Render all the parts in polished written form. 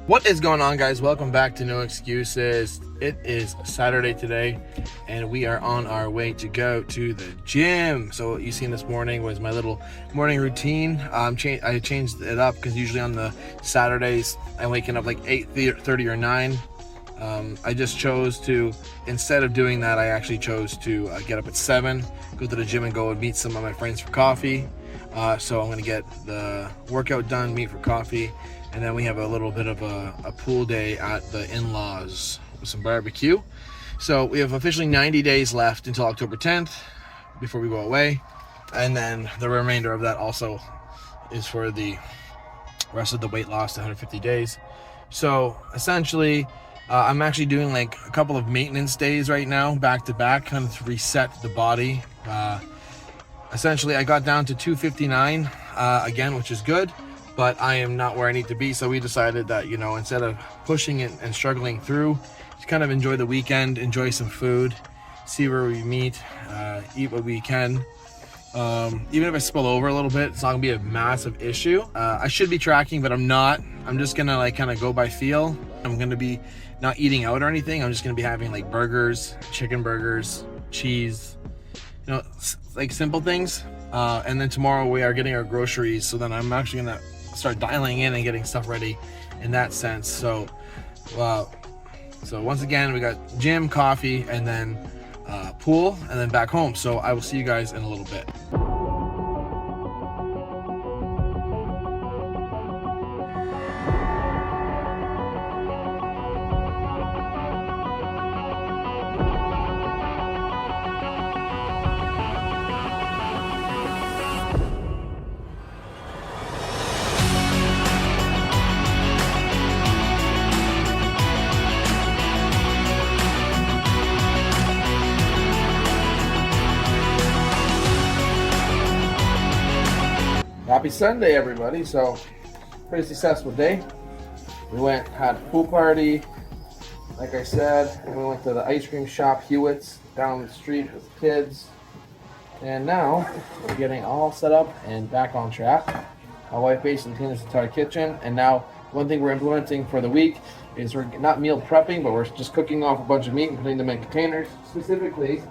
What is going on, guys? Welcome back to No Excuses. It is Saturday today and we are on our way to go to the gym. So what you seen this morning was my little morning routine. I changed it up because usually on the Saturdays I'm waking up like 8:30 or 9. I just chose to, instead of doing that, I actually chose to get up at 7, go to the gym and go and meet some of my friends for coffee. So I'm going to get the workout done, meet for coffee, and then we have a little bit of a pool day at the in-laws with some barbecue. So we have officially 90 days left until October 10th before we go away. And then the remainder of that also is for the rest of the weight loss to 150 days. So essentially, I'm actually doing like a couple of maintenance days right now, back to back, kind of to reset the body. Essentially, I got down to 259 again, which is good, but I am not where I need to be. So we decided that, you know, instead of pushing it and struggling through, just kind of enjoy the weekend, enjoy some food, see where we meet, eat what we can. Even if I spill over a little bit, it's not gonna be a massive issue. I should be tracking, but I'm not. I'm just gonna like kind of go by feel. I'm gonna be not eating out or anything. I'm just gonna be having like burgers, chicken burgers, cheese, you know, like simple things. And then tomorrow we are getting our groceries, so then I'm actually gonna start dialing in and getting stuff ready in that sense. So once again, we got gym, coffee, and then pool, and then back home. So I will see you guys in a little bit. Happy Sunday, everybody. So, pretty successful day. We had a pool party, like I said, and we went to the ice cream shop, Hewitt's, down the street with the kids. And now, we're getting all set up and back on track. My wife basically cleaned this entire kitchen, and now one thing we're implementing for the week is we're not meal prepping, but we're just cooking off a bunch of meat and putting them in containers, specifically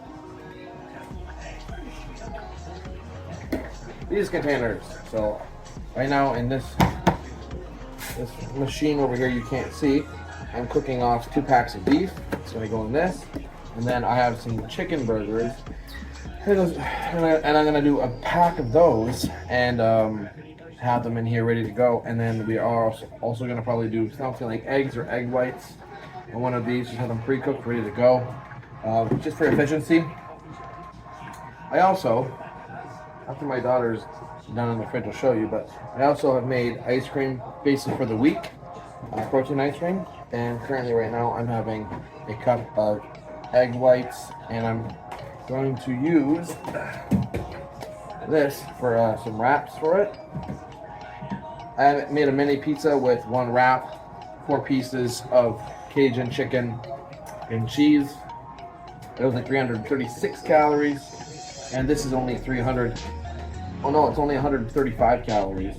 these containers. So right now in this machine over here you can't see, I'm cooking off 2 packs of beef. It's gonna go in this, and then I have some chicken burgers, and I'm gonna do a pack of those and have them in here ready to go. And then we are also gonna probably do something like eggs or egg whites on one of these, just have them pre-cooked, ready to go, just for efficiency. I also, after my daughter's done in the fridge, I'll show you, but I also have made ice cream basically for the week, protein ice cream, and currently right now I'm having a cup of egg whites, and I'm going to use this for some wraps for it. I made a mini pizza with 1 wrap, 4 pieces of Cajun chicken and cheese. It was like 336 calories, and this is only 300. Oh no, it's only 135 calories.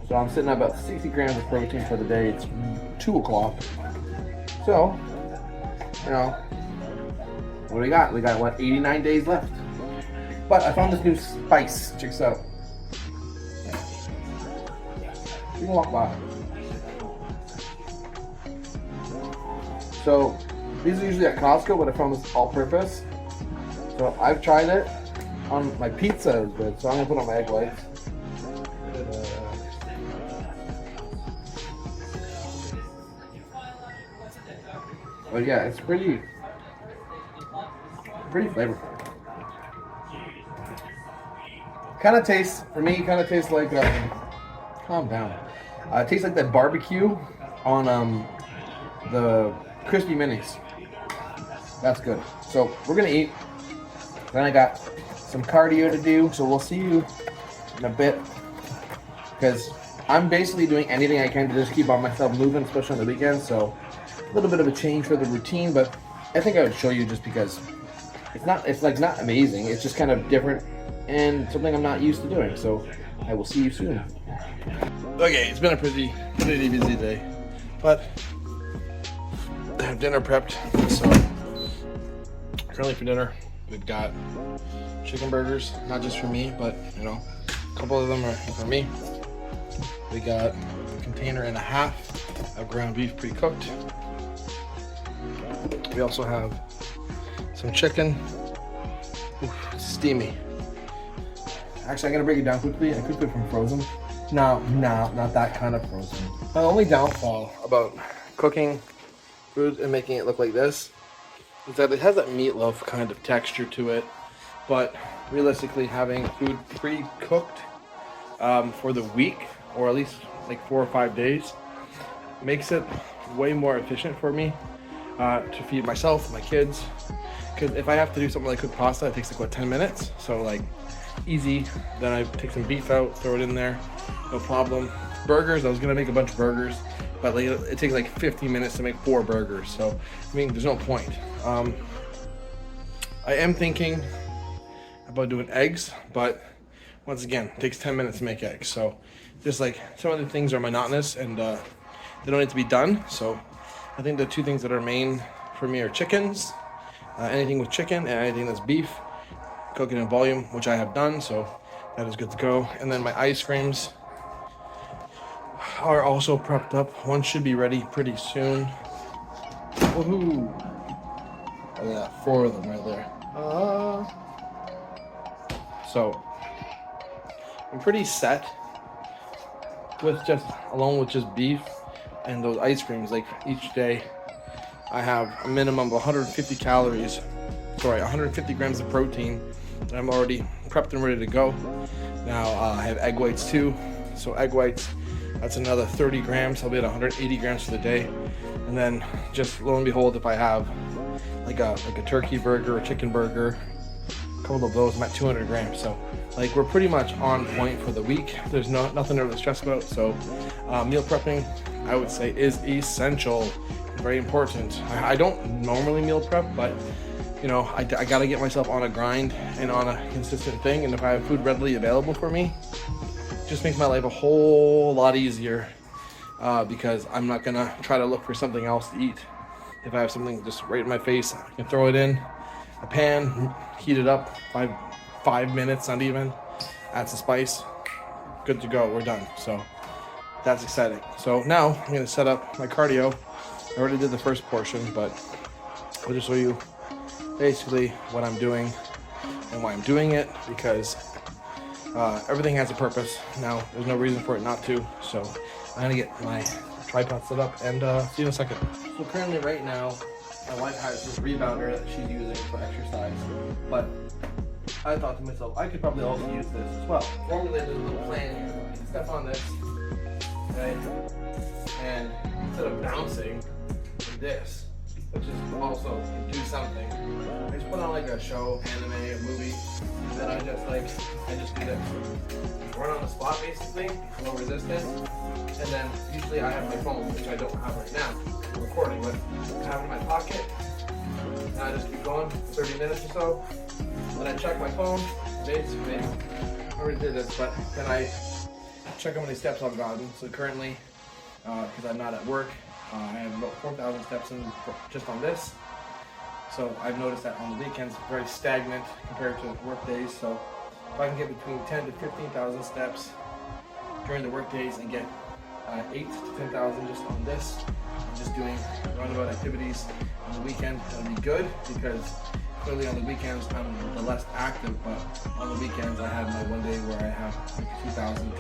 So I'm sitting at about 60 grams of protein for the day. It's 2 o'clock. So, you know, what do we got? We got, what, 89 days left. But I found this new spice. Check this out. You can walk by. So, these are usually at Costco, but I found this all-purpose. So I've tried it. On my pizza is good, so I'm gonna put on my egg whites. But yeah, it's pretty flavorful. Kind of tastes, for me, kind of tastes like, calm down. It tastes like that barbecue on the crispy minis. That's good. So we're gonna eat. Then I got some cardio to do, so we'll see you in a bit, because I'm basically doing anything I can to just keep on myself moving, especially on the weekends. So a little bit of a change for the routine, but I think I would show you just because it's not amazing. It's just kind of different and something I'm not used to doing. So I will see you soon. Okay, it's been a pretty busy day. But I have dinner prepped. So currently for dinner, we've got chicken burgers, not just for me, but you know, a couple of them are for me. We got a container and a half of ground beef pre-cooked. We also have some chicken. Oof, it's steamy. Actually, I'm gonna break it down quickly. I cooked it from frozen. No, not that kind of frozen. My only downfall about cooking food and making it look like this is that it has that meatloaf kind of texture to it, but realistically having food pre-cooked for the week, or at least like 4 or 5 days, makes it way more efficient for me to feed myself, my kids. Because if I have to do something like cook pasta, it takes like what, 10 minutes? So like easy. Then I take some beef out, throw it in there, no problem. Burgers, I was gonna make a bunch of burgers, but like it takes like 15 minutes to make 4 burgers. So I mean, there's no point. I am thinking about doing eggs, but once again, it takes 10 minutes to make eggs. So just like some of the things are monotonous and they don't need to be done. So I think the 2 things that are main for me are chickens, anything with chicken and anything that's beef, cooking in volume, which I have done, so that is good to go. And then my ice creams are also prepped up. One should be ready pretty soon. Woohoo! Look at that, 4 of them right there. So I'm pretty set with just beef and those ice creams. Like each day I have a minimum of 150 grams of protein. I'm already prepped and ready to go. Now I have egg whites too. So egg whites, that's another 30 grams. I'll be at 180 grams for the day. And then just lo and behold, if I have like a turkey burger, a chicken burger, a couple of those, I'm at 200 grams. So like we're pretty much on point for the week. There's nothing to really stress about. So meal prepping, I would say, is essential, very important. I don't normally meal prep, but you know, I gotta get myself on a grind and on a consistent thing. And if I have food readily available for me, it just makes my life a whole lot easier because I'm not gonna try to look for something else to eat. If I have something just right in my face, I can throw it in a pan, heat it up, 5 minutes, not even, add some spice, good to go, we're done. So that's exciting. So now I'm gonna set up my cardio. I already did the first portion, but I'll just show you basically what I'm doing and why I'm doing it, because everything has a purpose. Now there's no reason for it not to. So I'm gonna get my tripod set up and see you in a second. So currently right now, my wife has this rebounder that she's using for exercise, but I thought to myself, I could probably also use this as well. Formulated a little plan here. I can step on this, okay, and instead of bouncing with this, which is also can do something, I just put on like a show, anime, a movie, and then I just do this. Run on the spot basically, low resistance, and then usually I have my phone, which I don't have right now, I'm recording with. I have it in my pocket, and I just keep going 30 minutes or so. Then I check my phone, basically, I already did this, but then I check how many steps I've gotten. So currently, because I'm not at work, I have about 4,000 steps in just on this. So I've noticed that on the weekends, it's very stagnant compared to work days. So if I can get between 10 to 15,000 steps during the work days and get 8 to 10,000 just on this, and just doing roundabout activities on the weekend, that'll be good, because clearly on the weekends I'm the less active, but on the weekends I have my one day where I have like 2,000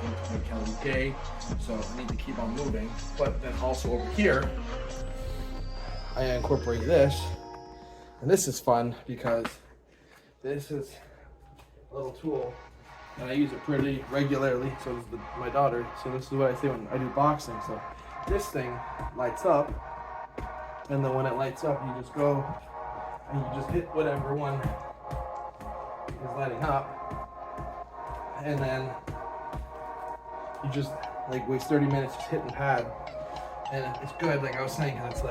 calorie day, so I need to keep on moving. But then also over here, I incorporate this, and this is fun because this is a little tool and I use it pretty regularly. So this is my daughter, so this is what I say when I do boxing. So this thing lights up, and then when it lights up, you just go and you just hit whatever one is lighting up, and then you just like waste 30 minutes just hitting pad, and it's good, like I was saying, because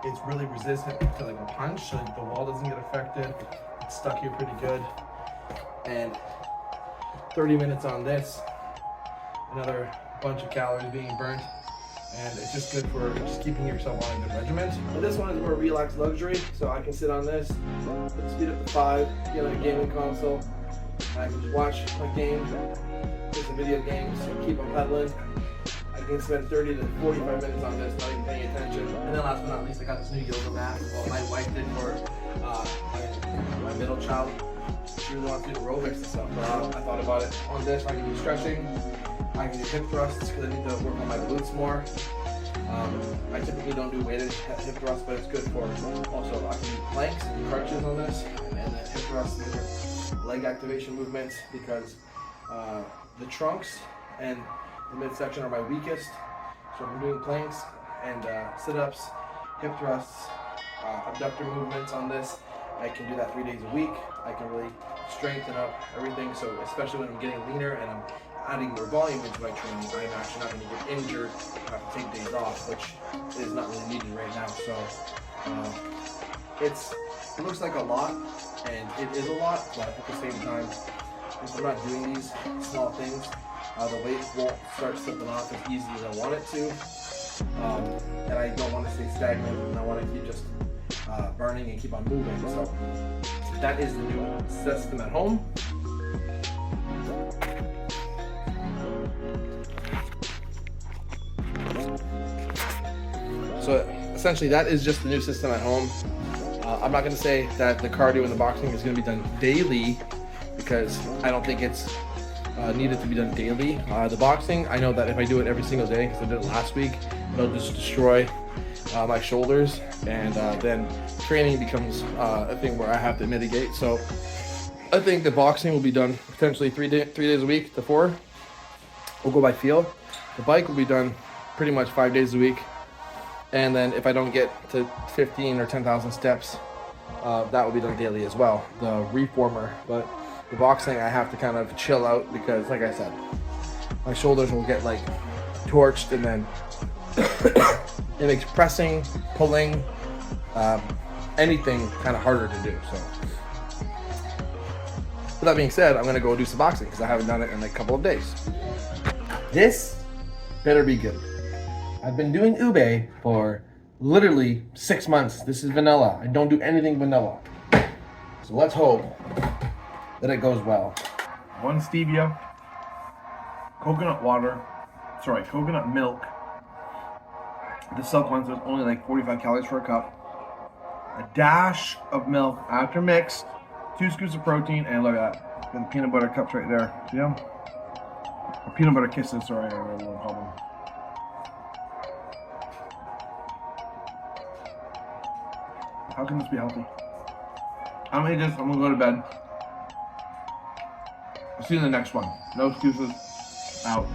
it's really resistant to like a punch, so the wall doesn't get affected. It's stuck here pretty good, and 30 minutes on this, another bunch of calories being burnt, and it's just good for just keeping yourself on a good regiment. And this one is more relaxed luxury, so I can sit on this, speed up to 5, get on a gaming console, and I can just watch my game, play some video games, keep on pedaling. I can spend 30 to 45 minutes on this, not even paying attention. And then last but not least, I got this new yoga mat. Well, my wife did for my middle child. She really wants to do aerobics and stuff, but I thought about it. On this, I can do stretching, I can do hip thrusts because I need to work on my glutes more. I typically don't do weighted hip thrusts, but it's good for also I can do planks and crunches on this, and then hip thrusts and different leg activation movements because the trunks and the midsection are my weakest. So I'm doing planks and sit-ups, hip thrusts, abductor movements on this. I can do that 3 days a week. I can really strengthen up everything. So especially when I'm getting leaner and I'm adding more volume into my training, I'm actually not going to get injured. I have to take days off, which is not really needed right now. So it looks like a lot, and it is a lot, but at the same time, if I'm not doing these small things, the weight won't start slipping off as easy as I want it to. And I don't want to stay stagnant, and I want to keep just burning and keep on moving. So that is the new system at home. So essentially that is just the new system at home. I'm not going to say that the cardio and the boxing is going to be done daily because I don't think it's needed to be done daily. The boxing, I know that if I do it every single day, because I did it last week, it'll just destroy my shoulders, and then training becomes a thing where I have to mitigate. So I think the boxing will be done potentially 3 days a week to 4. We'll go by feel. The bike will be done pretty much 5 days a week. And then if I don't get to 15 or 10,000 steps, that will be done daily as well, the reformer. But the boxing, I have to kind of chill out because, like I said, my shoulders will get like torched, and then it makes pressing, pulling, anything kind of harder to do. So with that being said, I'm gonna go do some boxing because I haven't done it in like a couple of days. This better be good. I've been doing ube for literally 6 months. This is vanilla. I don't do anything vanilla. So let's hope that it goes well. 1 stevia, coconut milk. The silk ones is only like 45 calories for a cup. A dash of milk after mixed, 2 scoops of protein, and look at that. Got the peanut butter cups right there. See them? Or peanut butter kisses, sorry, I don't know what to call them. How can this be healthy? I'm gonna eat this, I'm gonna go to bed. I'll see you in the next one. No excuses. Out.